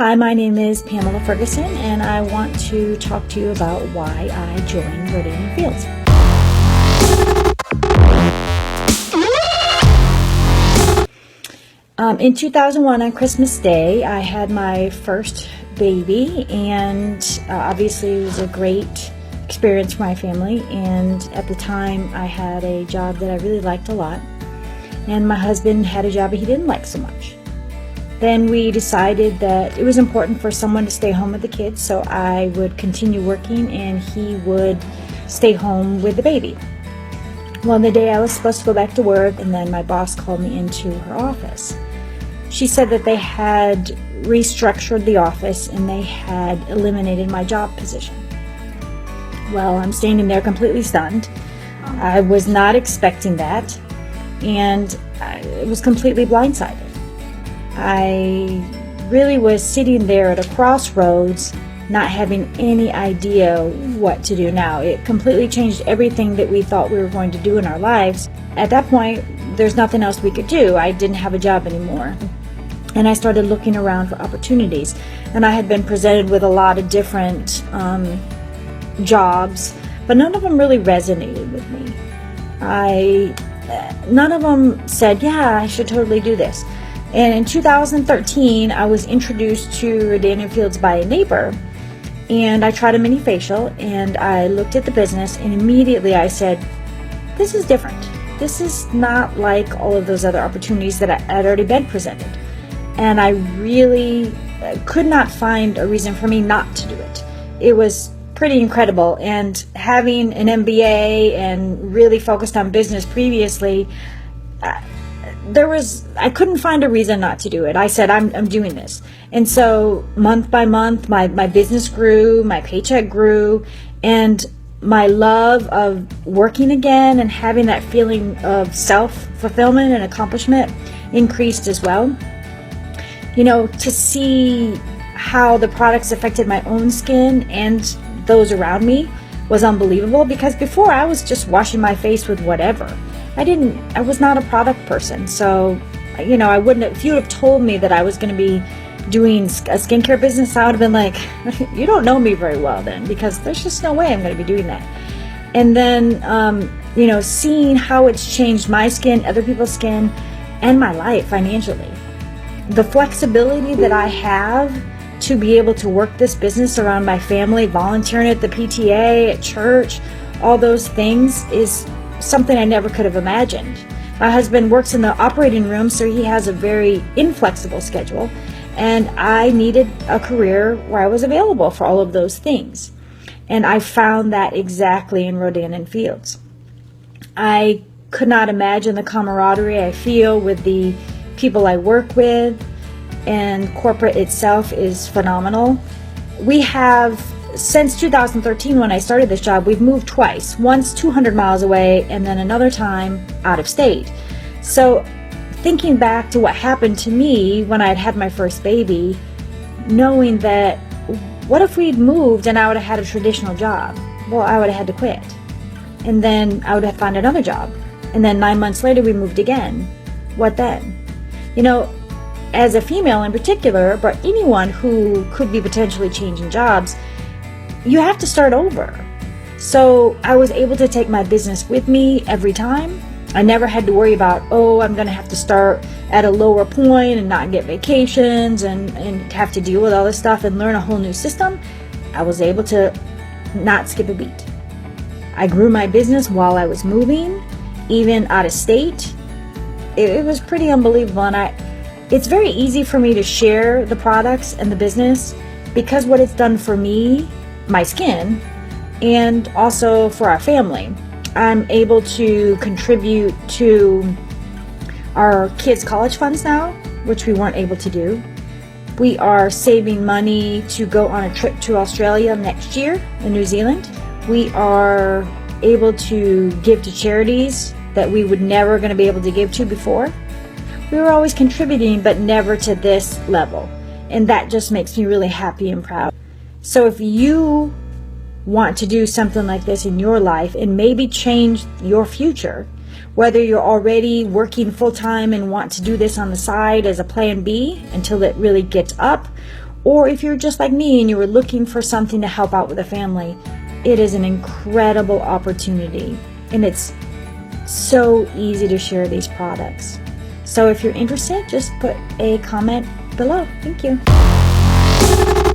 Hi, my name is Pamela Ferguson, and I want to talk to you about why I joined Rodan Fields. In 2001, on Christmas Day, I had my first baby, and obviously it was a great experience for my family. And at the time, I had a job that I really liked a lot, and my husband had a job that he didn't like so much. Then we decided that it was important for someone to stay home with the kids, so I would continue working and he would stay home with the baby. Well, the day I was supposed to go back to work, and then my boss called me into her office. She said that they had restructured the office and they had eliminated my job position. Well, I'm standing there completely stunned. I was not expecting that, and I was completely blindsided. I really was sitting there at a crossroads, not having any idea what to do now. It completely changed everything that we thought we were going to do in our lives. At that point, there's nothing else we could do. I didn't have a job anymore. And I started looking around for opportunities. And I had been presented with a lot of different jobs, but none of them really resonated with me. None of them said, yeah, I should totally do this. And in 2013, I was introduced to Rodan Fields by a neighbor, and I tried a mini facial, and I looked at the business, and immediately I said, this is different. This is not like all of those other opportunities that I'd already been presented. And I really could not find a reason for me not to do it. It was pretty incredible, and having an MBA and really focused on business previously, I couldn't find a reason not to do it. I said, I'm doing this. And so month by month, my business grew, my paycheck grew, and my love of working again and having that feeling of self-fulfillment and accomplishment increased as well. You know, to see how the products affected my own skin and those around me was unbelievable, because before I was just washing my face with whatever. I was not a product person. So, you know, if you would have told me that I was going to be doing a skincare business, I would have been like, you don't know me very well then, because there's just no way I'm going to be doing that. And then, you know, seeing how it's changed my skin, other people's skin, and my life financially. The flexibility that I have to be able to work this business around my family, volunteering at the PTA, at church, all those things is something I never could have imagined. My husband works in the operating room, so he has a very inflexible schedule, and I needed a career where I was available for all of those things. And I found that exactly in Rodan Fields. I could not imagine the camaraderie I feel with the people I work with, and corporate itself is phenomenal. We have, since 2013, when I started this job, we've moved twice. Once 200 miles away, and then another time out of state. So thinking back to what happened to me when I'd had my first baby, knowing that what if we'd moved and I would have had a traditional job? Well, I would have had to quit. And then I would have found another job. And then 9 months later, we moved again. What then? You know, as a female in particular, but anyone who could be potentially changing jobs, you have to start over. So I was able to take my business with me every time. I never had to worry about, I'm going to have to start at a lower point and not get vacations and have to deal with all this stuff and learn a whole new system. I was able to not skip a beat. I grew my business while I was moving, even out of state. It was pretty unbelievable, and it's very easy for me to share the products and the business because what it's done for me, my skin, and also for our family. I'm able to contribute to our kids' college funds now, which we weren't able to do. We are saving money to go on a trip to Australia next year in New Zealand. We are able to give to charities that we would never going to be able to give to before. We were always contributing, but never to this level. And that just makes me really happy and proud. So if you want to do something like this in your life and maybe change your future, whether you're already working full-time and want to do this on the side as a plan B until it really gets up, Or if you're just like me and you were looking for something to help out with a family, it is an incredible opportunity. And it's so easy to share these products. So if you're interested, just put a comment below. Thank you.